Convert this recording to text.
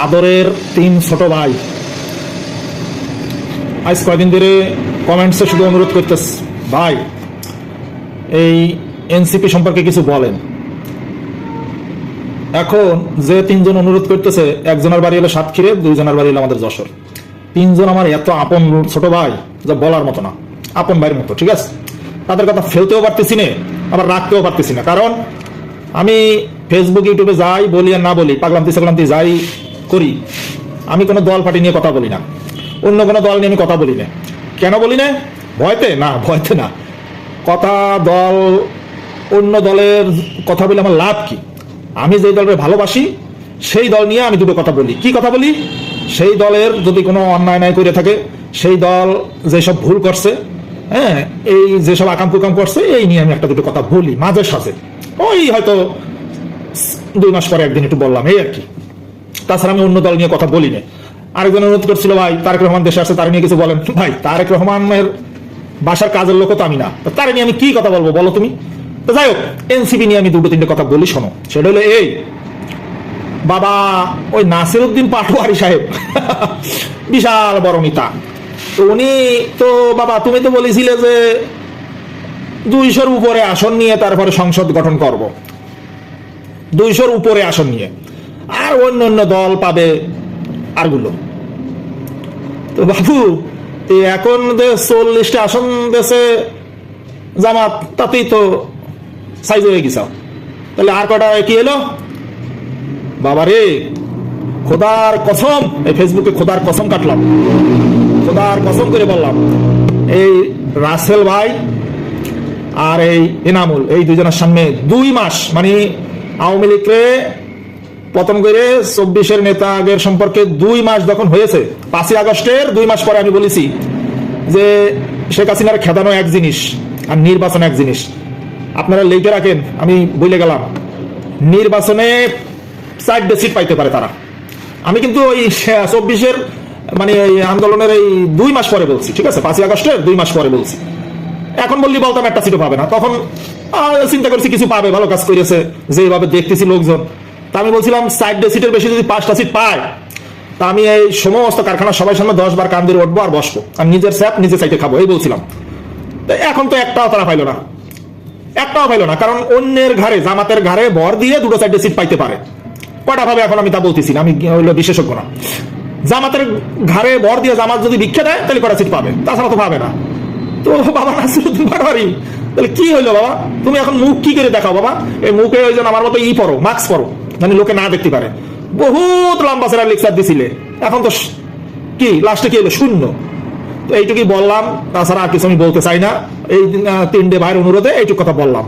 আদরের 3 ছোট ভাই আজ কয়দিন ধরে কমেন্টসে শুধু অনুরোধ করতেছে, ভাই এই এনসিপি সম্পর্কে কিছু বলেন। এখন যে 3 জন অনুরোধ করতেছে, একজনের বাড়ি হলো সাতক্ষীরে, 2 জনের বাড়ি হলো আমাদের যশোর। 3 জন আমার এত আপন ছোট ভাই যা বলার মতো না, আপন ভাইয়ের মতো। ঠিক আছে, তাদের কথা ফেলতেও পারতেছি না, আবার রাখতেও পারতেছি না। কারণ আমি ফেসবুক ইউটিউবে যাই বলি আর না বলি, পাগলান্তি যাই করি, আমি কোনো দল পার্টি নিয়ে কথা বলি না, অন্য কোনো দল নিয়ে আমি কথা বলি না। কেন বলি না? ভয়তে না। কথা দল অন্য দলের কথা বলে আমার লাভ কি? আমি যে দলের ভালোবাসি সেই দল নিয়ে আমি দুটো কথা বলি। কি কথা বলি? সেই দলের যদি কোনো অন্যায় নাই করে থাকে, সেই দল যেসব ভুল করছে, হ্যাঁ, এই যেসব আকাম কুকাম করছে, এই নিয়ে আমি একটা দুটো কথা বলি মাঝে সাঝে। ওই হয়তো 2 মাস পরে একদিন একটু বললাম, এই আর কি। তাছাড়া আমি অন্য দল নিয়ে কথা বলি না। আরেকজন অনুরোধ করছিল, ভাই তারেক রহমান দেশে আসছে, তার নিয়ে কিছু বলেন। ভাই তারেক রহমানের বাসার কাজের লোক তো আমি না, তার নিয়ে আমি কি কথা বলবো বলো তুমি? তো যাই হোক, এনসিপি নিয়ে আমি 2-3টে কথা বলি, শোনো। সেটা হলো এই, বাবা ওই নাসিরউদ্দিন পাটোয়ারি সাহেব বিশাল বড় নেতা। তো উনি তো, বাবা তুমি তো বলেছিলে যে 200-র উপরে আসন নিয়ে তারপরে সংসদ গঠন করব, 200-র উপরে আসন নিয়ে, আর অন্য দল পাবে আরগুলো। তো বাবু এখন যে 40টা আসন দেশে জামাত, তাতেই তো সাইজ হয়ে গেছে, তাহলে আর কটা কি এলো? বাবারে খোদার কসম, এই ফেসবুকে খোদার কসম কাটলাম, খোদার কসম করে বললাম, এই রাসেল ভাই আর এই এনামুল, এই 2 জনের সামনে 2 মাস, মানে আওয়ামী লীগকে পতন করে 24-এর নেতা আগের সম্পর্কে 2 মাস যখন হয়েছে, 5ই আগস্টের 2 মাস পরে আমি বলেছি যে শেখ হাসিনার খেদানো এক জিনিস আর নির্বাচন এক জিনিস। আপনারা লিখে রাখেন, আমি বলে গেলাম, নির্বাচনে 4টে সিট পাইতে পারে তারা। আমি কিন্তু ওই 24-এর মানে আন্দোলনের এই 2 মাস পরে বলছি, ঠিক আছে, 5ই আগস্টের 2 মাস পরে বলছি। এখন বললি বলতাম একটা সিটও পাবে না, তখন চিন্তা করছি কিছু পাবে, ভালো কাজ করেছে যেভাবে দেখতেছি লোকজন। তা আমি বলছিলাম 4টে সিটের বেশি যদি 5টা সিট পায়, তা আমি এই সমস্ত কারখানা সবাই সামনে 10 বার কান দিয়ে উঠবো আর বসবো, আর নিজের স্যাপ নিজে সাইডে খাবো, এই বলছিলাম। এখন তো একটাও তারা পাইলো না, কারণ অন্যের ঘাড়ে, জামাতের ঘাড়ে ভর দিয়ে 2টো 4টে সিট পাইতে পারে। কয়টা ভাবে এখন আমি তা বলতেছি না, আমি হইলো বিশেষজ্ঞ না। জামাতের ঘাড়ে ভর দিয়ে জামাত যদি ভিক্ষা দেয় তাহলে কয়টা সিট পাবে, তাছাড়া তো পাবে না। তো বাবা নাসিরউদ্দিন পাটোয়ারি, তাহলে কি হইলো বাবা? তুমি এখন মুখ কি করে দেখাও বাবা? এই মুখে ওই জন্য আমার মতো পরো, মাস্ক পরো, মানে লোকে না দেখতে পারে। বহুত লম্বা সেরা লেকচার দিছিলে, এখন তো কি লাস্টে কি হলো? শূন্য। তো এইটুকুই বললাম, তাছাড়া আর কিছু আমি বলতে চাই না। এই 3টে ভাইয়ের অনুরোধে এইটুকু কথা বললাম।